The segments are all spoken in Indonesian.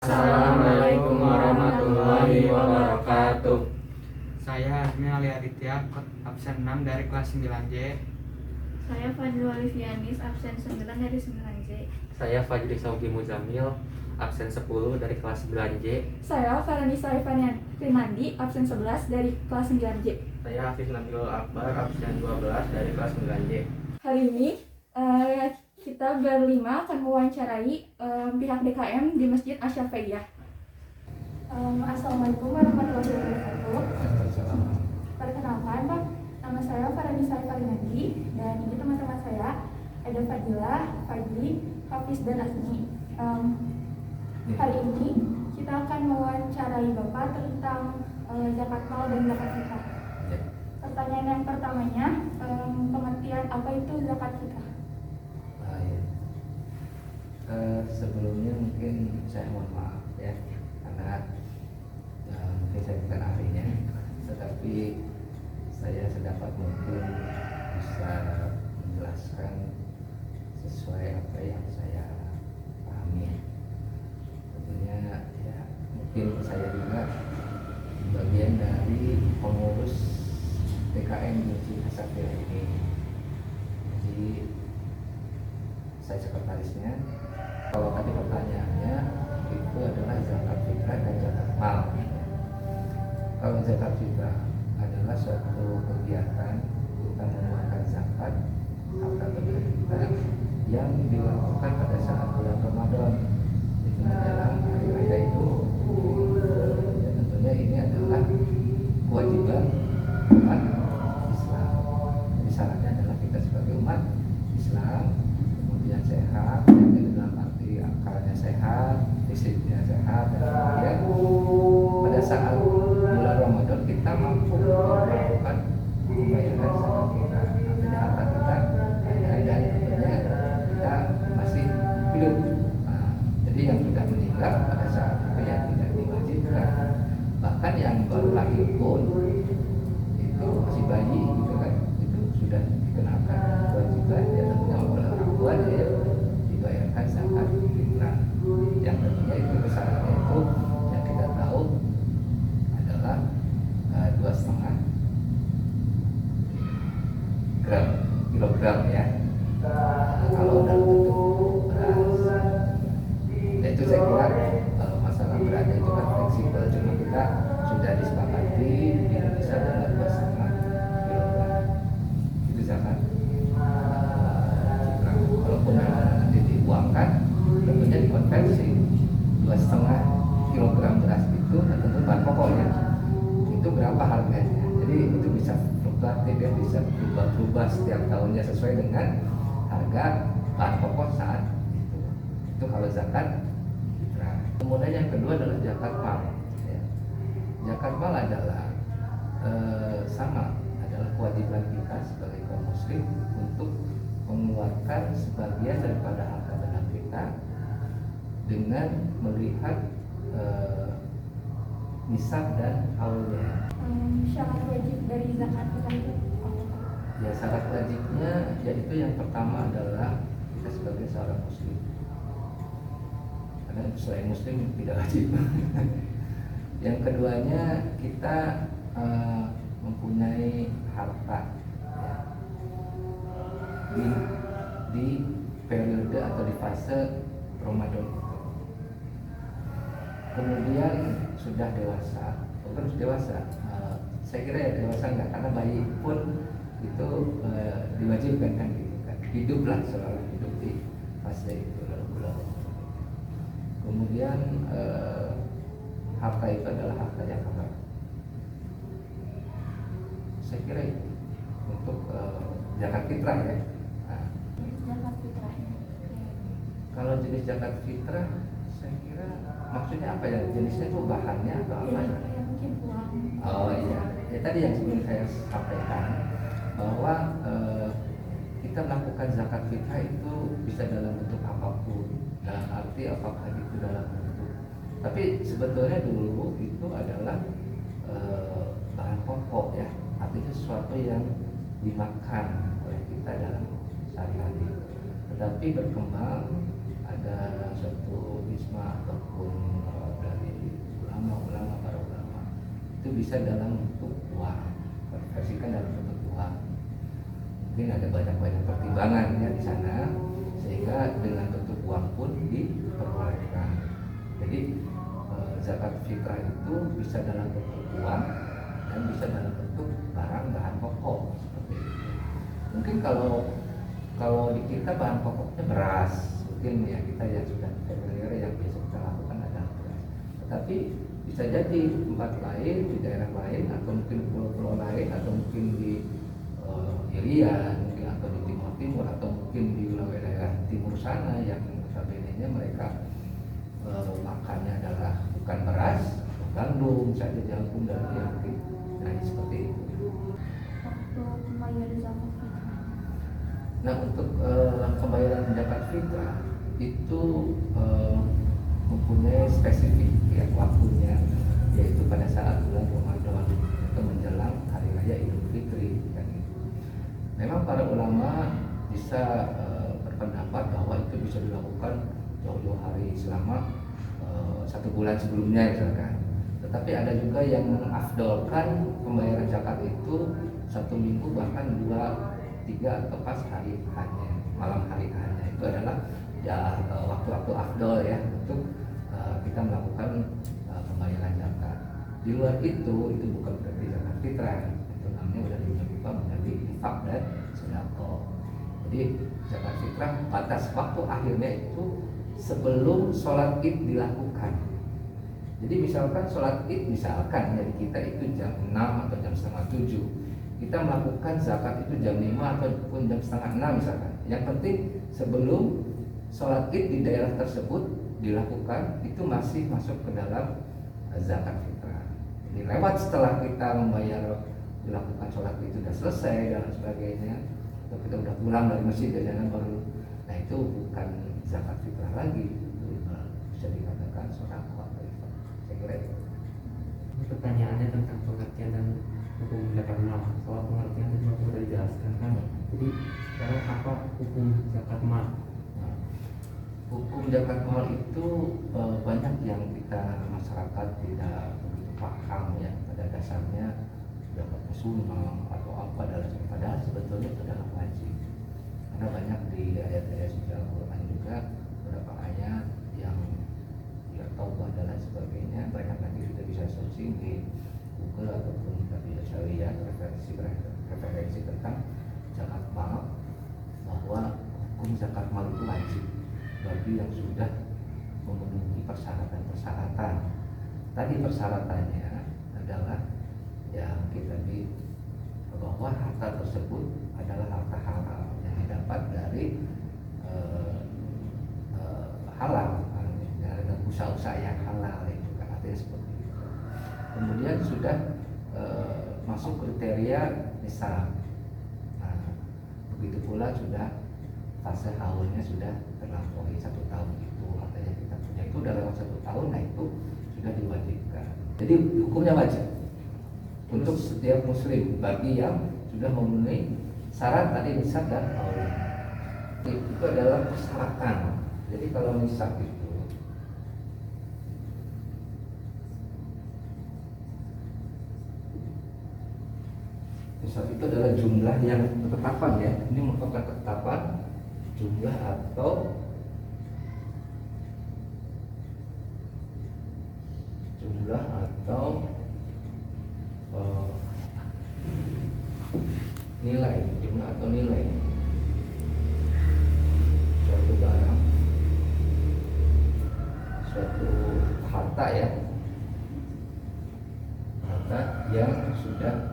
Assalamualaikum warahmatullahi wabarakatuh. Saya Azmi Ali Aditya, absen 6 dari kelas 9J. Saya Fadil Walifianis, absen 9 dari 9J. Saya Fajri Saugi Muzamil, absen 10 dari kelas 9J. Saya Faranisa Rinandi, absen 11 dari kelas 9J. Saya Hafiz Nabil Akbar, absen 12 dari kelas 9J. Hari ini kita berlima akan mewawancarai pihak DKM di Masjid Asy-Syafi'iyah. Assalamualaikum warahmatullahi wabarakatuh. Perkenalkan, Pak, nama saya Faranisa Rinandi dan ini teman-teman saya ada Fadila, Fadli, Hafiz dan Azmi. Hari ini kita akan mewawancarai Bapak tentang zakat mal dan zakat fitrah. Pertanyaan yang pertamanya, pengertian apa itu zakat fitrah? Sebelumnya mungkin saya mohon maaf ya, karena mungkin saya bukan ahlinya, tetapi saya sedapat mungkin bisa menjelaskan sesuai apa yang saya pahami. Tentunya ya, mungkin saya juga bagian dari pengurus DKM Masjid Asy-Syafi'iyah ini. Jadi saya sekretarisnya. Kalau tadi pertanyaannya itu adalah zakat fitrah dan zakat mal. Kalau zakat fitrah adalah suatu kegiatan kita mengeluarkan zakat harta benda kita yang dilakukan pada saat bulan Ramadan, itu menjelang hari raya itu. Dan tentunya ini adalah kewajiban umat Islam. Jadi syaratnya adalah kita sebagai umat Islam kemudian sehat, yang dalam arti akalnya sehat, fisiknya sehat, dan kemudian pada saat bulan Ramadan kita mampu melakukan membayarkan zakat kita, artinya harta kita dan tentunya kita masih hidup. Jadi yang sudah meninggal pada saat itu yang tidak diwajibkan, bahkan yang baru lahir pun itu masih bayi gitu kan, itu sudah dikenakan kewajiban ya tentunya oleh orang tua ya dibayarkan zakat fitrah. Yang tentunya itu besarannya itu yang kita tahu adalah 2,5 kilogram ya. Kalau dalam bentuk beras, dan itu saya kira masalah beratnya itu kan fleksibel, cuma kita sudah disepakati di Indonesia adalah 2,5 kilogram. Itu zakat fitrah. Walaupun nanti diuangkan, tentunya dikonversi 2,5 kilogram beras itu tentu bahan pokoknya itu berapa harganya. Jadi itu bisa fluktuatif ya, bisa berubah-ubah setiap tahunnya sesuai dengan harga bahan pokok saat itu. Itu kalau zakat fitrah. Kemudian yang kedua adalah zakat mal. Ya. Zakat mal adalah sama, adalah kewajiban kita sebagai kaum muslim untuk mengeluarkan sebagian daripada harta benda kita dengan melihat nisab dan haulnya. Syarat wajib dari zakat fitrah itu apa? Ya, syarat wajibnya yaitu yang pertama adalah kita sebagai seorang muslim. Karena selain muslim tidak wajib. Yang keduanya kita mempunyai harta ya, di periode atau di fase Ramadan itu. Kemudian sudah dewasa, harus dewasa. Saya kira ya dewasa enggak, karena bayi pun itu diwajibkan kan gitu kan. Hiduplah selalu hidup di fase itu bulan. Kemudian harta itu adalah harta yang halal. Saya kira itu untuk zakat fitrah ya. Zakat fitrahnya. Kalau jenis zakat fitrah, saya kira maksudnya apa ya? Jenisnya itu bahannya atau apa? Ya, mungkin uang. Oh iya, ya tadi yang sebelum saya sampaikan bahwa kita melakukan zakat fitrah itu bisa dalam bentuk apapun, dalam arti apakah itu dalam bentuk. Tapi sebetulnya dulu itu adalah bahan pokok ya, artinya sesuatu yang dimakan oleh kita dalam sehari-hari. Tetapi berkembang ada suatu isma ataupun bisa dalam bentuk uang, konversikan dalam bentuk uang. Mungkin ada banyak pertimbangan ya di sana, sehingga dengan bentuk uang pun diperbolehkan. Jadi zakat fitrah itu bisa dalam bentuk uang dan bisa dalam bentuk barang bahan pokok seperti itu. Mungkin kalau di kita bahan pokoknya beras, mungkin ya kita yang sudah familiar yang biasa kita lakukan adalah beras. Tetapi bisa jadi di tempat lain, di daerah lain, atau mungkin pulau-pulau lain, atau mungkin di Irian, mungkin atau di Timur, atau mungkin di wilayah timur sana yang notabene mereka makannya adalah bukan beras, gandum saja, jagung dan mungkin nah seperti itu. Waktu membayar zakat fitrah. Nah untuk pembayaran zakat fitrah itu mempunyai spesifik ya waktunya, yaitu pada saat bulan Ramadan atau menjelang hari raya Idul Fitri kan. Memang para ulama bisa berpendapat bahwa itu bisa dilakukan jauh-jauh hari selama 1 bulan sebelumnya misalkan. Tetapi ada juga yang mengafdolkan pembayaran zakat itu 1 minggu bahkan 2, 3 atau pas hari hanya malam hari hanya. Itu adalah ya waktu-waktu afdol ya untuk kita melakukan pembayaran zakat. Di luar itu bukan berarti zakat fitrah, itu namanya udah diubah menjadi infak dan sedekah. Jadi zakat fitrah batas waktu akhirnya itu sebelum sholat id dilakukan. Jadi misalkan sholat id misalkan dari kita itu jam 6 atau jam setengah 7, kita melakukan zakat itu jam 5 ataupun jam setengah 6 misalkan. Yang penting sebelum sholat id di daerah tersebut dilakukan itu masih masuk ke dalam zakat fitrah. Jadi lewat setelah kita membayar dilakukan sholat itu sudah selesai dan sebagainya, atau kita udah pulang dari masjid dan baru, nah itu bukan zakat fitrah lagi, itu bisa dikatakan sedekah. Saya kira itu. Pertanyaannya tentang pengertian dan hukum zakat mal. Soal pengertian tadi sudah dijelaskan kan. Jadi sekarang apa hukum zakat mal? Nah, hukum zakat mal itu banyak yang kita masyarakat tidak begitu paham ya. Pada dasarnya zakatnya sunnah atau apa dalam padahal sebetulnya itu adalah wajib. Karena banyak di ayat-ayat suci Al-Quran juga beberapa ayat yang ya taubah dan lain sebagainya. Banyak nanti kita bisa searching di Google ataupun kita bisa lihat referensi tentang zakat mal, bahwa hukum zakat mal itu wajib bagi yang sudah memenuhi persyaratan-persyaratan. Tadi persyaratannya adalah yang kita di bahwa harta tersebut adalah harta halal yang didapat dari halal, dan usaha-usaha yang halal itu kan artinya seperti itu. Kemudian sudah masuk kriteria nisab. Nah, begitu pula sudah fase haulnya sudah terlampaui 1 tahun itu, artinya kita punya itu udah lewat 1 tahun, nah itu sudah diwajibkan. Jadi hukumnya wajib untuk setiap muslim bagi yang sudah memenuhi syarat tadi nisab dan haul. Itu adalah persyaratan. Jadi kalau nisab itu adalah jumlah yang ketetapan ya. Ini merupakan ketetapan jumlah atau nilai, jumlah atau nilai suatu barang, suatu harta ya, harta yang sudah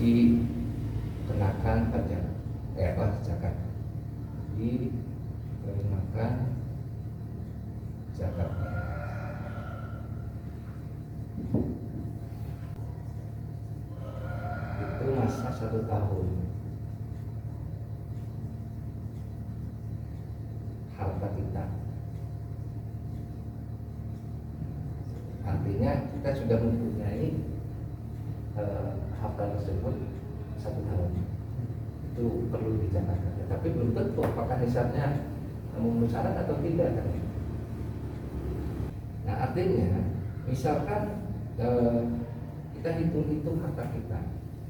dikenakan pajak, zakat, dikenakan zakat. Itu masa 1 tahun. Harta kita, artinya kita sudah mempunyai harta tersebut 1 tahun. Itu perlu dicatatkan. Tapi belum tentu apakah nisabnya memenuhi syarat atau tidak kan? Nah artinya misalkan kita hitung-hitung harta kita,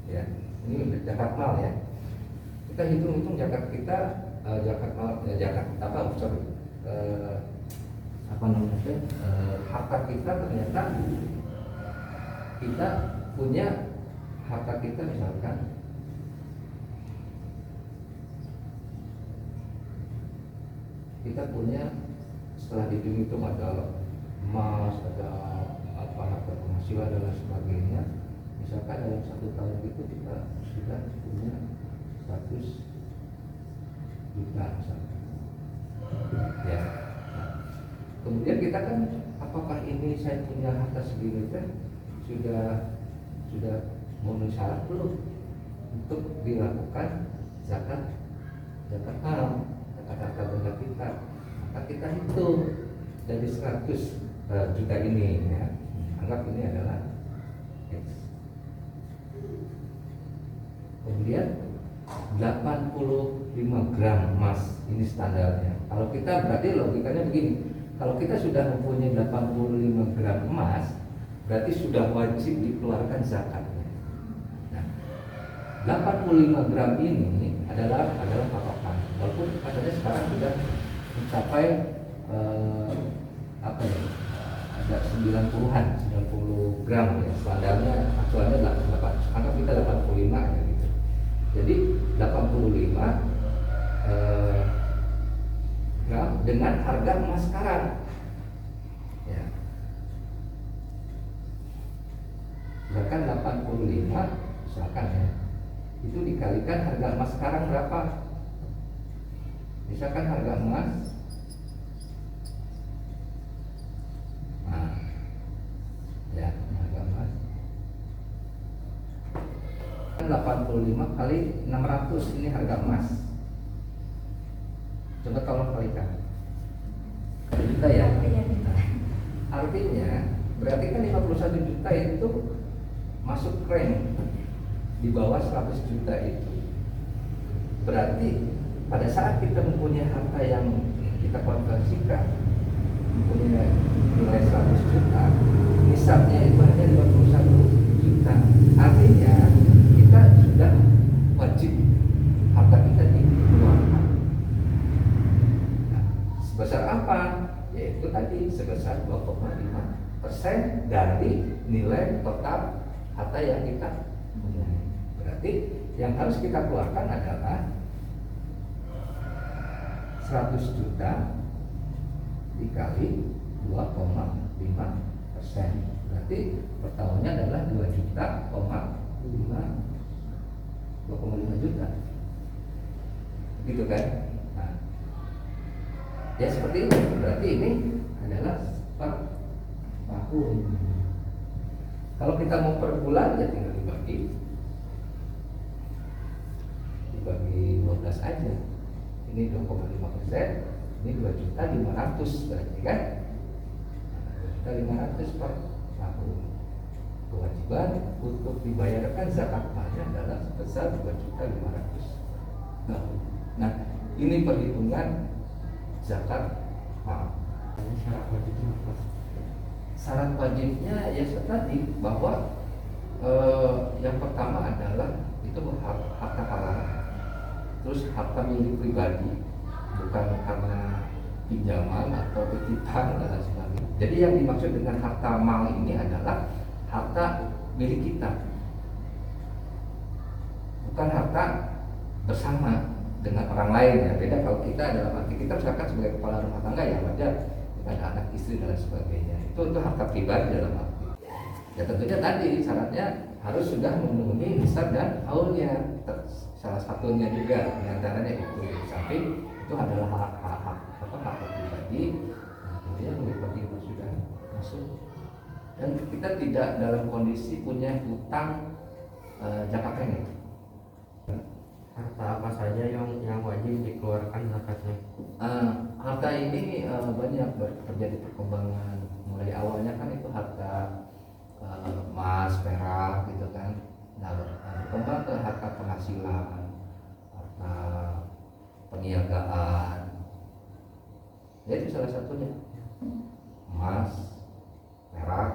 ya ini zakat mal ya, kita hitung-hitung zakat kita, zakat mal, zakat apa sorry, apa namanya, harta kita ternyata kita punya harta kita misalkan kita punya setelah dihitung ada emas, ada apa harta penghasilan dan lain sebagainya. Misalkan dalam 1 tahun itu kita sudah punya 100 juta misalkan. Ya. Nah, kemudian kita kan apakah ini saya punya harta segini kan sudah memenuhi syarat belum untuk dilakukan zakat mal, zakat harta benda kita. Maka kita hitung dari 100 juta ini ya. Anggap ini adalah X. Kemudian 85 gram emas ini standarnya. Kalau kita berarti logikanya begini, kalau kita sudah mempunyai 85 gram emas, berarti sudah wajib dikeluarkan zakatnya. Nah, 85 gram ini adalah patokan. Walaupun katanya sekarang sudah mencapai apa ya? Ada 90-an, 90 gram ya. Standarnya aktualnya 8, anggap kita 85 ya gitu. Jadi 85 gram dengan harga emas sekarang. Ya. Misalkan 85 misalkan ya, itu dikalikan harga emas sekarang berapa? Misalkan harga emas, nah ya harga emas 85 kali 600 ini harga emas. Coba tolong kalikan juta ya. Nah, artinya berarti kan 51 juta itu masuk rank di bawah 100 juta itu. Berarti pada saat kita mempunyai harta yang kita konversikan mempunyai nilai 100 juta, nisabnya itu hanya 51 juta. Artinya kita sudah wajib harta kita dikeluarkan. Nah, sebesar apa? Yaitu tadi sebesar 2,5% dari nilai total harta yang kita punya. Berarti yang harus kita keluarkan adalah 100 juta dikali 2,5%. Berarti per tahunnya adalah 2,5 juta. Gitu kan? Nah, ya seperti itu. Berarti ini adalah per tahun. Kalau kita mau per bulan ya tinggal dibagi 12 aja. Ini 2,5%, ini 2.500.000 berarti kan? 2.500.000 per tahun. Kewajiban untuk dibayarkan zakat malnya adalah sebesar 2.500.000. Nah, ini perhitungan zakat mal. Syarat wajibnya apa? Syarat wajibnya ya tadi bahwa yang pertama adalah itu harta halal, terus harta milik pribadi, bukan karena pinjaman atau titipan dan lain sebagainya. Jadi yang dimaksud dengan harta mal ini adalah harta milik kita, bukan harta bersama dengan orang lain ya. Beda kalau kita dalam arti kita misalkan sebagai kepala rumah tangga ya wajar dengan anak istri dan lain sebagainya. Itu harta pribadi dalam arti. Ya tentunya tadi syaratnya harus sudah memenuhi nisab dan haulnya. Salah satunya juga diantaranya itu samping itu adalah hak pribadi. Nah, kemudian pribadi itu sudah masuk dan kita tidak dalam kondisi punya hutang jangka pendek. Harta apa saja yang wajib dikeluarkan zakatnya? Harta ini banyak terjadi perkembangan. Mulai awalnya kan itu harta emas, perak gitu kan. Nah, berkembang ke harta penghasilan, harta peniagaan. Ya itu salah satunya emas, perak,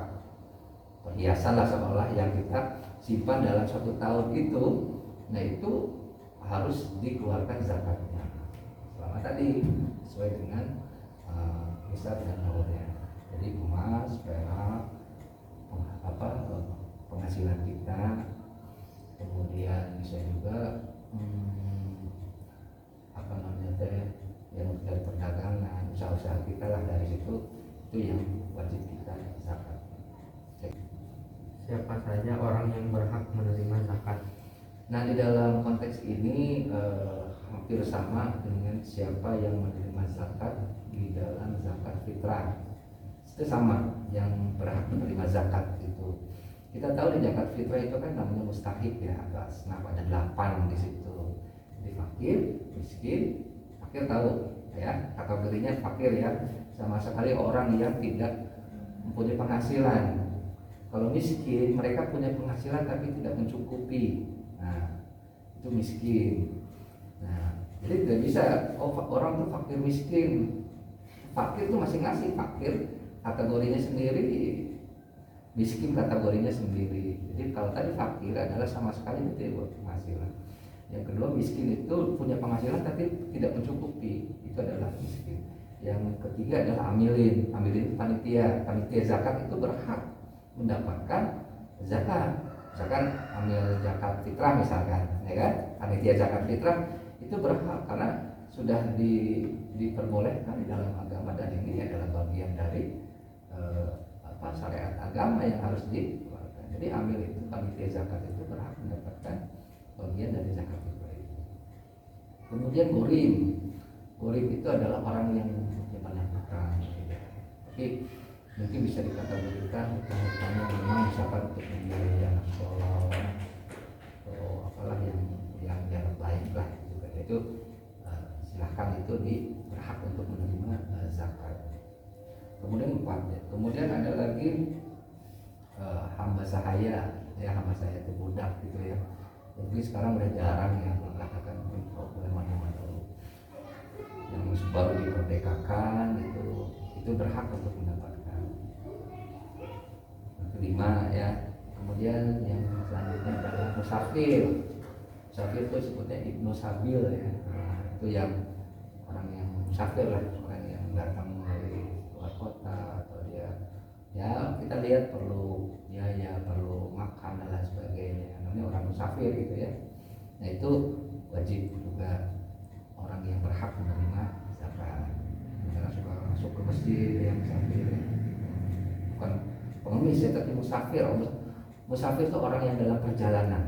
perhiasan lah seolah yang kita simpan dalam 1 tahun itu, nah itu harus dikeluarkan zakatnya selama tadi sesuai dengan hisab dan naurnya. Jadi emas, perak, penghasilan kita, kemudian bisa juga yang dari perdagangan, usaha-usaha kita lah, dari situ itu yang wajib kita zakat. Siapa saja orang yang berhak menerima zakat? Nah, di dalam konteks ini hampir sama dengan siapa yang menerima zakat di dalam zakat fitrah. Itu sama, yang berhak menerima zakat itu. Kita tahu di zakat fitrah itu kan namanya mustahik ya, ada 8 di situ. Jadi fakir, miskin, fakir tahu ya, kategorinya fakir ya, sama sekali orang yang tidak mempunyai penghasilan. Kalau miskin, mereka punya penghasilan tapi tidak mencukupi. Nah, itu miskin. Nah, jadi tidak bisa orang tuh fakir miskin. Fakir tuh masing-masing, fakir kategorinya sendiri, miskin kategorinya sendiri. Jadi kalau tadi fakir adalah sama sekali tidak berpenghasilan. Yang kedua, miskin itu punya penghasilan tapi tidak mencukupi, itu adalah miskin. Yang ketiga adalah amilin. Amilin panitia zakat itu berhak mendapatkan zakat. Misalkan ambil zakat fitrah misalkan, ya kan? Panitia zakat fitrah itu berhak karena sudah diperbolehkan di dalam agama, dan ini adalah bagian dari syariat agama yang harus dikeluarkan. Jadi amil itu, panitia zakat itu berhak mendapatkan bagian dari zakat fitrah itu. Kemudian gurim itu adalah orang yang banyak hutang, tapi mungkin bisa dikategorikan hutang-hutangnya memang misalkan untuk membiayai anak sekolah atau apalah yang baik lah gitu. Itu silahkan, itu berhak untuk menerima zakat. Kemudian ada lagi hamba sahaya ya, hamba sahaya itu budak gitu ya. Jadi sekarang udah jarang yang mengatakan boleh mana-mana, yang baru diperdekakan itu berhak untuk mendapatkan. Yang kelima ya, kemudian yang selanjutnya adalah musafir. Musafir itu sebutnya ibnu sabil ya. Nah, itu yang orang yang musafir lah, orang yang datang dari luar kota, atau dia ya kita lihat perlu biaya, perlu makan dan lain sebagainya, namanya orang musafir gitu ya. Nah itu wajib juga orang yang berhak menerima zakat. Misalnya suka masuk ke masjid yang musafir ya. Bukan pengemis ya, tapi musafir. Musafir itu orang yang dalam perjalanan,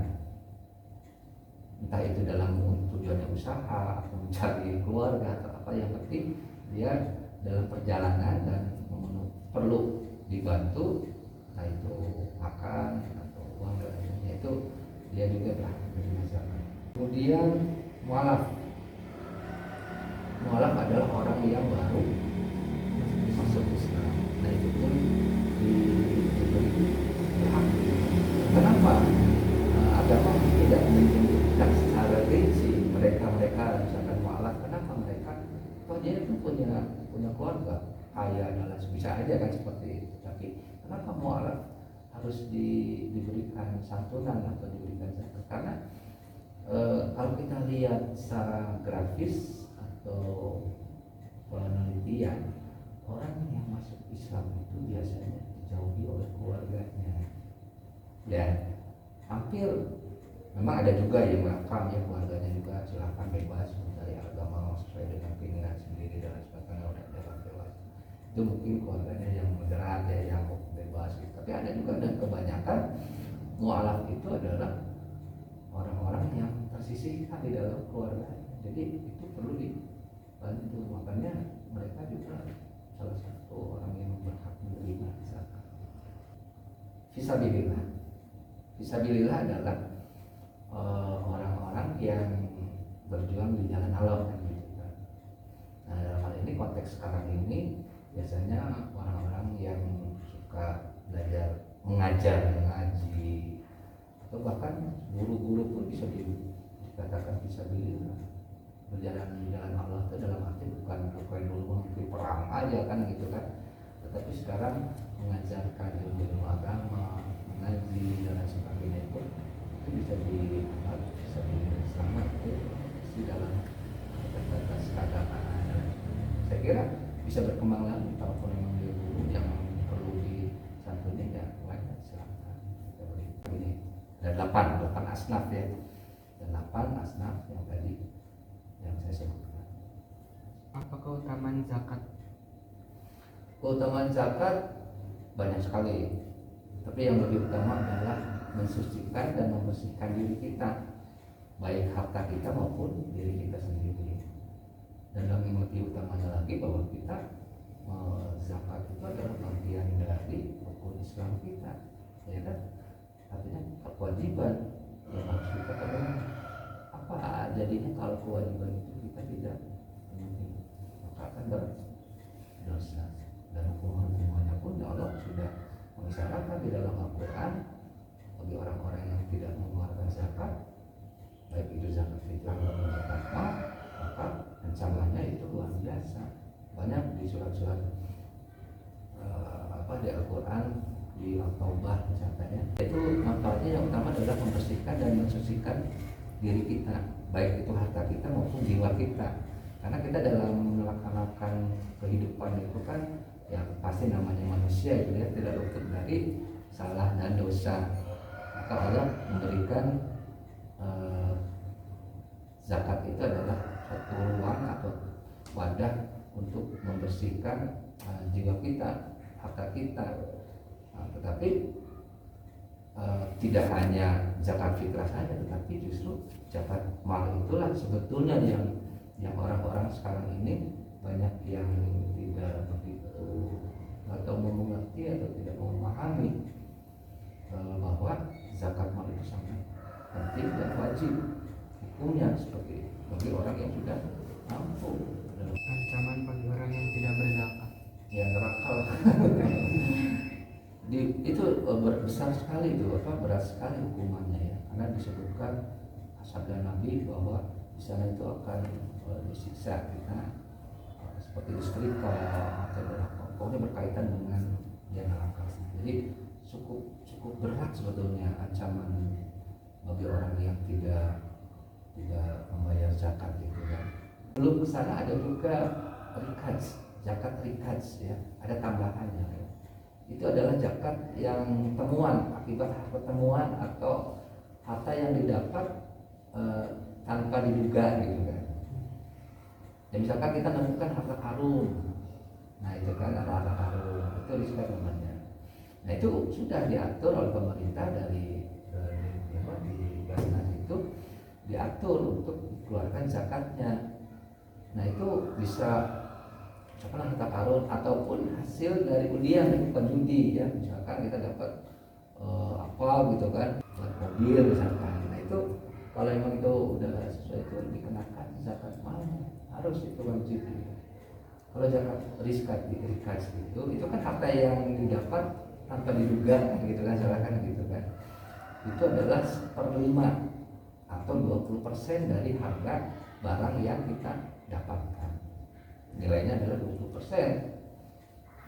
entah itu dalam tujuannya usaha atau mencari keluarga atau apa, yang penting dia dalam perjalanan dan perlu dibantu, entah itu makan atau uang dan lainnya, itu dia juga berhak menerima zakat. Kemudian mualaf adalah orang yang baru masuk Islam. Nah itu pun diberi hak. Kenapa? Agama tidak menunjukkan secara rinci mereka misalkan mualaf. Kenapa mereka? Dia itu punya keluarga kaya adalah bisa aja kan seperti itu. Tapi kenapa mualaf harus diberikan santunan atau diberikan zakat? Karena kalau kita lihat secara grafis atau penelitian, orang yang masuk Islam itu biasanya dijauhi oleh keluarganya. Ya, hampir memang ada juga yang welcome ya, keluarganya juga silakan bebas mencari agama sesuai dengan keinginan sendiri dan sebagainya, udah bebas. Itu mungkin keluarganya yang moderat ya, yang bebas gitu. Tapi ada juga, dan kebanyakan mualaf itu adalah orang-orang yang tersisihkan di dalam keluarga. Jadi itu perlu dibantu, makanya mereka juga salah satu orang yang berhak menerima zakat. Fisabilillah adalah orang-orang yang berjuang di jalan Allah kan gitu kan. Nah dalam hal ini, konteks sekarang ini biasanya orang-orang yang suka belajar mengaji, atau bahkan guru-guru pun bisa dikatakan fisabilillah. Berjalan di jalan Allah itu dalam arti bukan dulu mengikuti perang aja kan gitu kan, Tetapi sekarang mengajarkan ilmu agama, mengaji dan lain sebagainya itu bisa dianggap bisa selamat itu di dalam batas keagamaan. Saya kira bisa berkembang lagi kalau memang dia guru yang perlu disantuni ya wajar silakan. Ini ada 8 asnaf ya, dan 8 asnaf yang tadi yang saya sebutkan. Apa keutamaan zakat? Keutamaan zakat banyak sekali, tapi yang lebih utama adalah mensucikan dan membersihkan diri kita, baik harta kita maupun diri kita sendiri. Dan yang lebih utamanya lagi bahwa kita zakat itu adalah bagian dari rukun Islam kita, ya kan? Artinya kewajiban yang harus kita penuhi. Apa jadinya kalau kewajiban itu kita tidak penuhi, maka akan berdosa. Dan hukumannya pun Allah sudah mengisyaratkan di dalam Al-Quran bagi orang-orang yang tidak mengeluarkan zakat, baik itu zakat fitrah maupun zakat mal, maka ancamannya itu luar biasa. Banyak di surat-surat di Al-Quran, di Al-Taubah misalnya, itu manfaatnya yang utama adalah membersihkan dan mensucikan diri kita, baik itu harta kita maupun jiwa kita. Karena kita dalam melaksanakan kehidupan itu kan ya pasti namanya manusia itu ya, tidak luput dari salah dan dosa. Maka Allah memberikan zakat itu adalah satu ruang atau wadah untuk membersihkan jiwa kita, harta kita. Tetapi tidak hanya zakat fitrah saja, tetapi justru zakat mal itulah sebetulnya yang orang-orang sekarang ini banyak yang tidak begitu atau mengerti atau tidak memahami bahwa zakat mal itu sangat penting dan wajib hukumnya seperti bagi orang yang sudah mampu. Ancaman bagi orang yang tidak berzakat. Ya neraka lah. Itu besar sekali itu berat sekali hukumannya ya, karena disebutkan sabda Nabi bahwa di sana itu akan disiksa kita seperti disetrika atau neraka. Pokoknya berkaitan dengan yang neraka. Jadi cukup berat sebetulnya ancaman bagi orang yang tidak membayar zakat itu kan. Belum ke sana ada juga rikaz, zakat rikaz ya, ada tambahannya ya. Itu adalah zakat yang temuan, akibat pertemuan atau harta yang didapat tanpa diduga gitu kan. Ya misalkan kita menemukan harta karun, nah itu kan ada harta karun, itu disebut namanya. Nah itu sudah diatur oleh pemerintah dari Basnas itu diatur untuk dikeluarkan zakatnya. Nah itu bisa misalkan harta karun ataupun hasil dari undian, bukan judi ya. Misalkan kita dapat apa gitu kan, buat mobil misalkan. Nah itu kalau memang itu udah sesuai itu dikenakan zakat mal, harus itu wajib. Kalau zakat rikaz itu kan harta yang didapat tanpa diduga gitu kan, misalkan gitu kan. Itu adalah 1/5 atau 20% dari harga barang yang kita dapatkan. Nilainya adalah 20%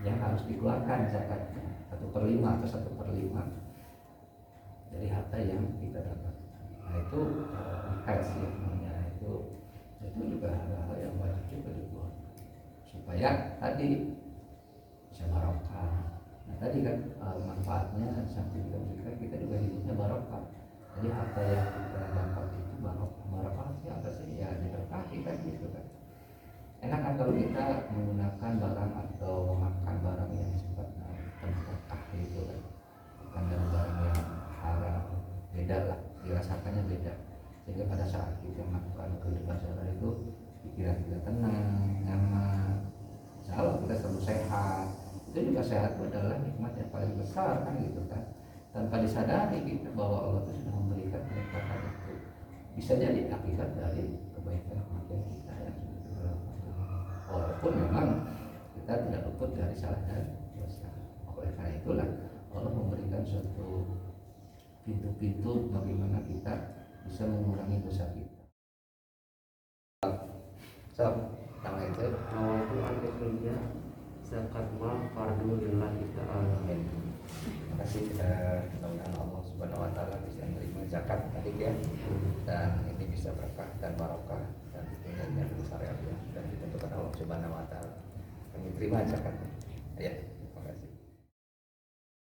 yang harus dikeluarkan zakatnya, 1/5 atau 1/5 dari harta yang kita dapatkan. Nah itu dikasih namanya, itu juga hal yang wajib juga dikeluarkan supaya tadi bisa barokah. Nah tadi kan manfaatnya samping kita juga hidupnya barokah. Jadi harta yang kita dapat itu barokah sih apa sih ya, diberkahi kan gitu kan. Enak kan kalau kita menggunakan barang atau memakan barang yang sifatnya berkah gitu kan, bukan dari barang yang haram. Beda lah, dirasakannya beda. Sehingga pada saat kita melakukan kehidupan sehari itu pikiran kita tenang, nyaman, insya Allah kita selalu sehat. Itu juga sehat adalah nikmat yang paling besar kan gitu kan. Tanpa disadari kita bahwa Allah itu sudah memberikan kenikmatan itu. Bisa jadi akibat dari kebaikan-kebaikan kita yang sudah dilakukan. Walaupun memang kita tidak luput dari salah dan dosa. Oleh karena itulah Allah memberikan suatu pintu-pintu bagaimana kita bisa mengurangi dosa kita. So, tanggal itu Awal itu ada kerja zakat mal fardu lillahi ta'ala. Amin. Terima kasih. Mudah-mudahan Allah Subhanahu Wa Taala bisa menerima zakat tadi ya, dan ini bisa berkah dan barokah dan tentunya besar ya, dan ditentukan Allah Subhanahu Wa Taala. Kami terima zakatnya. Ya.